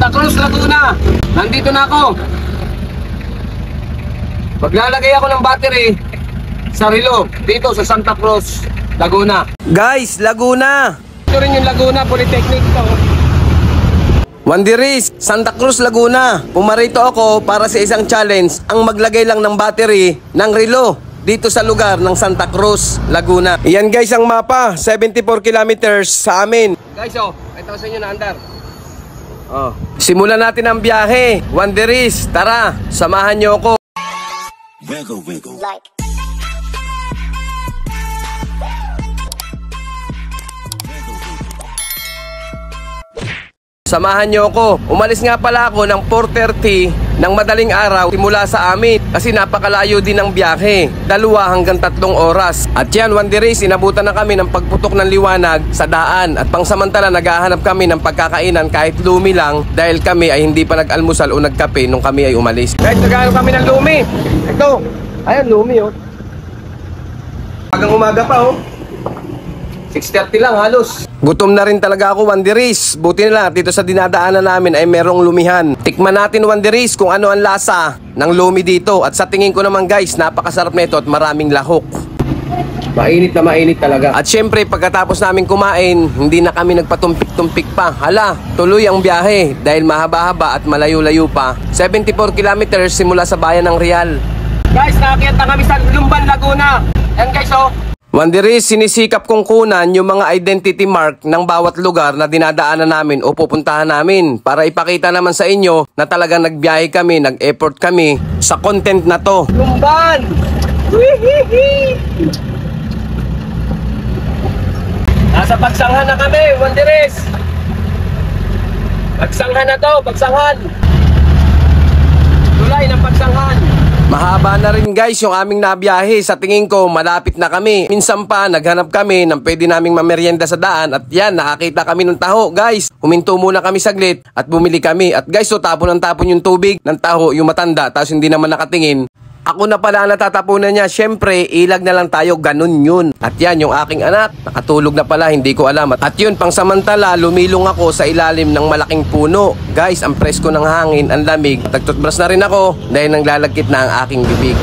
Santa Cruz, Laguna. Nandito na ako. Maglalagay ako ng battery sa relo dito sa Santa Cruz, Laguna. Guys, Laguna. Ito rin yung Laguna Polytechnic to. Wandiris, Santa Cruz, Laguna. Pumarito ako para sa isang challenge ang maglagay lang ng battery ng relo dito sa lugar ng Santa Cruz, Laguna. Iyan guys ang mapa, 74 kilometers sa amin. Guys, ito sa inyo na andar. Simulan natin ang biyahe. Wandiris, tara, samahan nyo ako. Wiggle, wiggle. Like. Samahan nyo ako. Umalis nga pala ako ng 4:30 ng madaling araw simula sa amin kasi napakalayo din ng biyahe, 2 hanggang 3 oras. At yan, Wandiris, inabutan na kami ng pagputok ng liwanag sa daan at pangsamantala naghahanap kami ng pagkakainan kahit lumi lang dahil kami ay hindi pa nag-almusal o nagkape nung kami ay umalis. Guys, naghahanap kami ng lumi. Ito, ayan lumi Hanggang umaga pa 6:30 lang halos. Gutom na rin talaga ako, Wandiris. Buti na lang dito sa dinadaanan namin ay merong lumihan. Tikman natin, Wandiris, kung ano ang lasa ng lumi dito. At sa tingin ko naman guys, napakasarap nito at maraming lahok. Mainit na mainit talaga. At syempre pagkatapos namin kumain, hindi na kami nagpatumpik-tumpik pa. Hala, tuloy ang biyahe dahil mahaba-haba at malayo-layo pa. 74 kilometers simula sa bayan ng Real. Guys, nakakita kami sa Lumban, Laguna. Yan guys Wandiris, sinisikap kong kunan yung mga identity mark ng bawat lugar na dinadaanan namin o pupuntahan namin para ipakita naman sa inyo na talagang nagbiyahe kami, nag-effort kami sa content na to. Lumban! Nasa Pagsanghan na kami, Wandiris! Pagsanghan na to, Pagsanghan! Tulay ng Pagsanghan! Mahaba na rin guys yung aming nabiyahe. Sa tingin ko malapit na kami. Minsan pa naghanap kami ng pwede naming mameryenda sa daan. At yan, nakakita kami ng taho guys. Huminto muna kami saglit at bumili kami. At guys, tapon ng tapon yung tubig ng taho, yung matanda. Tapos hindi naman nakatingin. Ako na pala ang natatapunan niya. Syempre, ilag na lang tayo, ganun yun. At yan, yung aking anak, nakatulog na pala, hindi ko alam. At yun, pangsamantala, lumilong ako sa ilalim ng malaking puno. Guys, ang presko ng hangin, ang lamig. Nagtutbrush na rin ako dahil naglalagkit na ang aking bibig.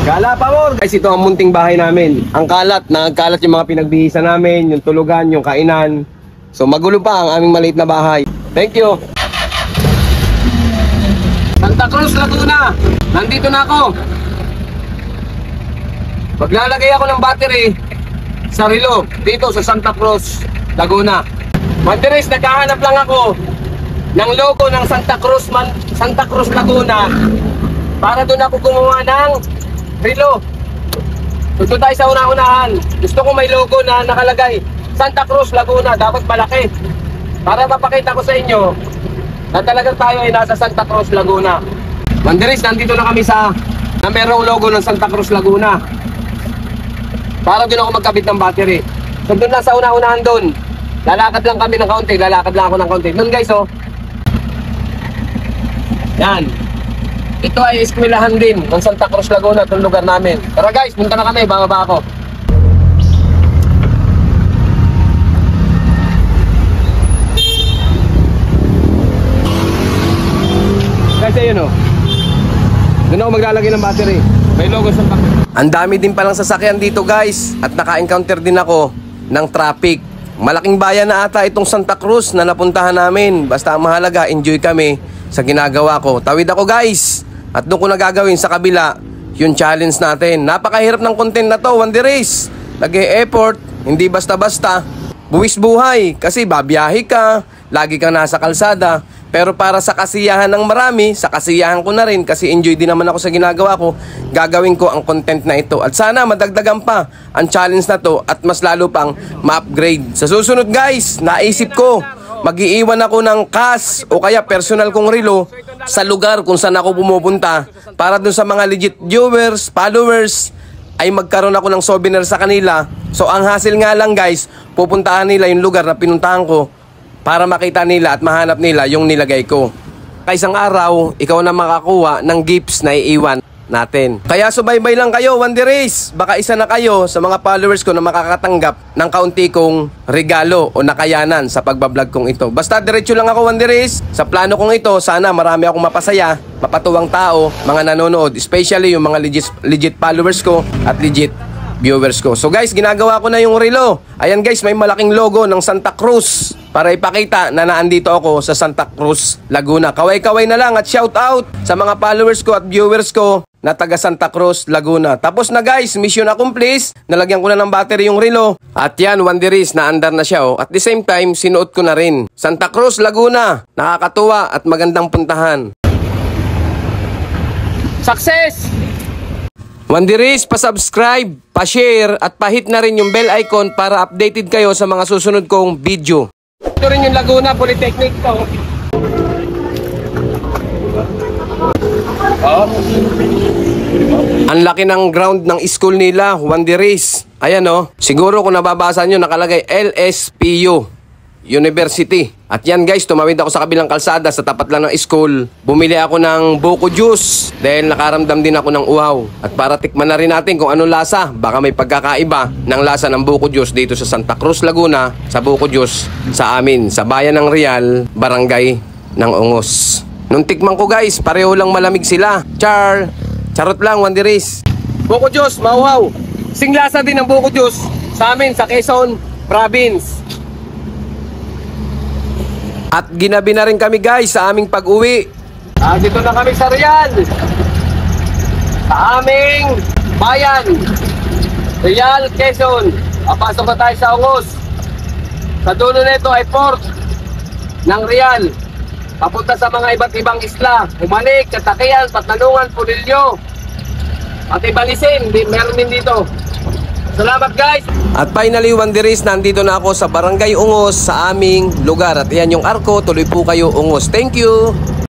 Gala pa mo! Guys, ito ang munting bahay namin. Ang kalat, nagkalat yung mga pinagbihisan namin, yung tulugan, yung kainan. So magulo pa ang aming maliit na bahay. Thank you! Santa Cruz, Laguna! Nandito na ako! Maglalagay ako ng battery sa relo dito sa Santa Cruz, Laguna. Wandiris, naghahanap lang ako ng logo ng Santa Cruz, Laguna para doon ako gumawa ng relo. Doon tayo sa una-unahan. Gusto ko may logo na nakalagay Santa Cruz, Laguna, dapat malaki para mapakita ko sa inyo na talagang tayo ay nasa Santa Cruz, Laguna. Wandiris, nandito na kami na merong logo ng Santa Cruz, Laguna. Para doon ako magkabit ng battery. So doon na sa una-unahan doon. Lalakad lang kami ng kaunti. Lalakad lang ako ng kaunti. Doon guys Yan. Ito ay eskwelahan din ng Santa Cruz, Laguna. Itong lugar namin. Tara guys, punta na kami. Bababa ako. Guys, ayun doon ako maglalagay ng battery. May logo sa battery. Ang dami din palang sasakyan dito guys. At naka-encounter din ako ng traffic. Malaking bayan na ata itong Santa Cruz na napuntahan namin. Basta ang mahalaga, enjoy kami sa ginagawa ko. Tawid ako guys. At doon ko nagagawin sa kabila yung challenge natin. Napakahirap ng content na to, Wandiris. Nag-e-effort, hindi basta-basta. Buwis buhay kasi babiyahe ka, lagi kang nasa kalsada. Pero para sa kasiyahan ng marami, sa kasiyahan ko na rin kasi enjoy din naman ako sa ginagawa ko, gagawin ko ang content na ito. At sana madagdagan pa ang challenge na to at mas lalo pang ma-upgrade. Sa susunod guys, naisip ko, mag-iiwan ako ng cash o kaya personal kong relo sa lugar kung saan ako pumupunta para dun sa mga legit viewers, followers, ay magkaroon ako ng souvenir sa kanila. So ang hassle nga lang guys, pupuntahan nila yung lugar na pinuntahan ko para makita nila at mahanap nila yung nilagay ko. Kaya isang araw, ikaw na makakuha ng gifts na iiwan natin. Kaya subaybay lang kayo, Wanderers. Baka isa na kayo sa mga followers ko na makakatanggap ng kaunti kong regalo o nakayanan sa pagbablog kong ito. Basta diretso lang ako, Wanderers. Sa plano kong ito, sana marami akong mapasaya, mapatuwang tao, mga nanonood, especially yung mga legit followers ko at legit viewers ko. So guys, ginagawa ko na yung relo. Ayan guys, may malaking logo ng Santa Cruz para ipakita na naandito ako sa Santa Cruz, Laguna. Kaway-kaway na lang at shout out sa mga followers ko at viewers ko na taga Santa Cruz, Laguna. Tapos na guys, mission accomplished. Nalagyan ko na ng battery yung relo. At yan, Wanderers, na-andar na siya. At the same time, sinuot ko na rin. Santa Cruz, Laguna. Nakakatuwa at magandang puntahan. Success! Wanderers, pa-subscribe, pa-share at pa-hit na rin yung bell icon para updated kayo sa mga susunod kong video. Ito rin yung Laguna Polytechnic to. Ang laki ng ground ng school nila, Wanderers. Ayan o, siguro kung nababasa nyo nakalagay LSPU University. At yan guys, tumawid ako sa kabilang kalsada sa tapat lang ng school. Bumili ako ng buko juice dahil nakaramdam din ako ng uhaw. At para tikman na rin natin kung anong lasa, baka may pagkakaiba ng lasa ng buko juice dito sa Santa Cruz, Laguna, sa buko juice sa amin, sa bayan ng Real, barangay ng Ongos. Nung tikman ko guys, pareho lang malamig sila. Charot lang, Wanderers. Buko juice, mauhaw. Sing lasa din ng buko juice sa amin, sa Quezon Province. At ginabi na rin kami guys sa aming pag-uwi. Dito na kami sa Real. Sa aming bayan. Real, Quezon. Papasok na tayo sa Ongos. Sa dulo nito ay port ng Real. Papunta sa mga iba't ibang isla. Humalik, Katakian, Patnanungan, Pulilyo. At Ibalisin, meron din dito. Salamat guys! At finally, Wanderers, nandito na ako sa Barangay Ongos sa aming lugar. At yan yung arko, tuloy po kayo Ongos. Thank you!